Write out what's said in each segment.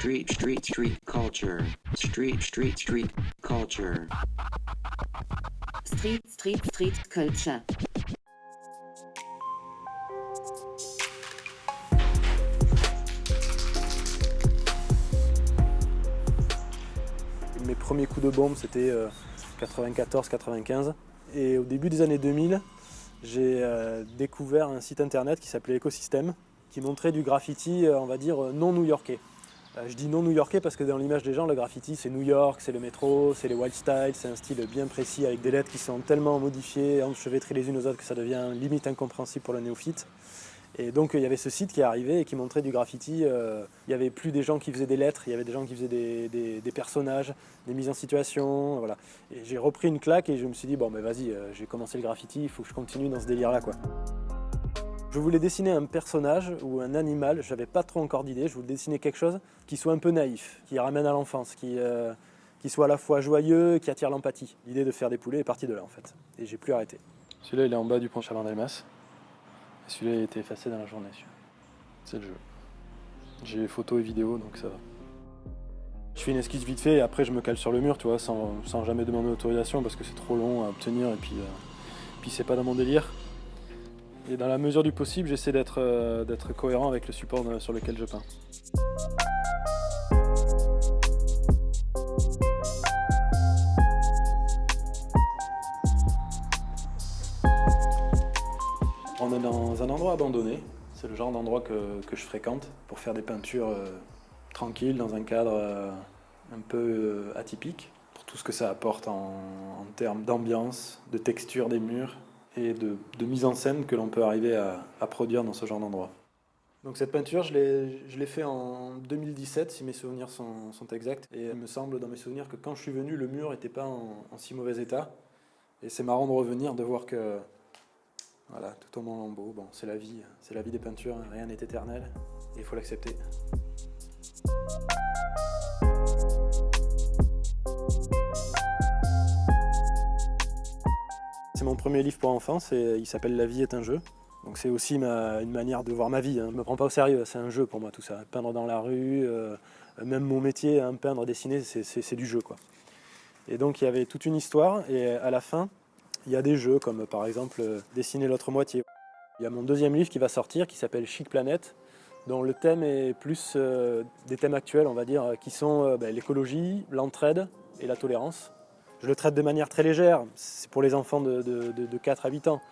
Street culture. Street culture. Street culture. Mes premiers coups de bombe, c'était 94-95. Et au début des années 2000, j'ai découvert un site internet qui s'appelait Ecosystem, qui montrait du graffiti, on va dire, non new-yorkais. Je dis non new-yorkais parce que dans l'image des gens, le graffiti, c'est New York, c'est le métro, c'est les wild styles, c'est un style bien précis avec des lettres qui sont tellement modifiées, enchevêtrées les unes aux autres que ça devient limite incompréhensible pour le néophyte. Et donc il y avait ce site qui est arrivé et qui montrait du graffiti. Il n'y avait plus des gens qui faisaient des lettres, il y avait des gens qui faisaient des personnages, des mises en situation. Voilà. Et j'ai repris une claque et je me suis dit, bon ben vas-y, j'ai commencé le graffiti, il faut que je continue dans ce délire-là, quoi. Je voulais dessiner un personnage ou un animal, je n'avais pas trop encore d'idée, je voulais dessiner quelque chose qui soit un peu naïf, qui ramène à l'enfance, qui soit à la fois joyeux, qui attire l'empathie. L'idée de faire des poulets est partie de là en fait, et j'ai plus arrêté. Celui-là il est en bas du pont Chabannes-Delmas, et celui-là il a été effacé dans la journée. C'est le jeu. J'ai les photos et vidéos donc ça va. Je fais une esquisse vite fait et après je me cale sur le mur, tu vois, sans jamais demander d'autorisation parce que c'est trop long à obtenir et puis c'est pas dans mon délire. Et dans la mesure du possible, j'essaie d'être cohérent avec le support sur lequel je peins. On est dans un endroit abandonné. C'est le genre d'endroit que je fréquente pour faire des peintures tranquilles, dans un cadre un peu atypique, pour tout ce que ça apporte en termes d'ambiance, de texture des murs, et de mise en scène que l'on peut arriver à produire dans ce genre d'endroit. Donc cette peinture, je l'ai fait en 2017, si mes souvenirs sont exacts. Et il me semble dans mes souvenirs que quand je suis venu, le mur n'était pas en si mauvais état. Et c'est marrant de revenir, de voir que voilà, tout tombe en lambeaux. Bon, c'est la vie des peintures, rien n'est éternel, et il faut l'accepter. C'est mon premier livre pour enfants, il s'appelle « La vie est un jeu ». Donc c'est aussi une manière de voir ma vie. Je ne me prends pas au sérieux, c'est un jeu pour moi tout ça. Peindre dans la rue, même mon métier, peindre, dessiner, c'est du jeu, quoi. Et donc il y avait toute une histoire et à la fin, il y a des jeux comme par exemple dessiner l'autre moitié. Il y a mon deuxième livre qui va sortir qui s'appelle Chic Planète, dont le thème est plus des thèmes actuels, on va dire, qui sont l'écologie, l'entraide et la tolérance. Je le traite de manière très légère, c'est pour les enfants de 4 à 8 ans.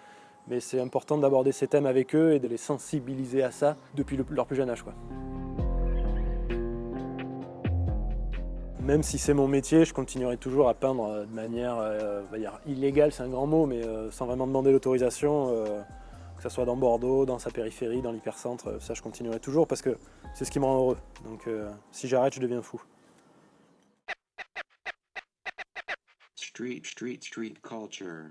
Mais c'est important d'aborder ces thèmes avec eux et de les sensibiliser à ça depuis leur plus jeune âge, quoi. Même si c'est mon métier, je continuerai toujours à peindre de manière on va dire illégale, c'est un grand mot, mais sans vraiment demander l'autorisation, que ce soit dans Bordeaux, dans sa périphérie, dans l'hypercentre, ça je continuerai toujours parce que c'est ce qui me rend heureux. Donc si j'arrête, je deviens fou. Street culture.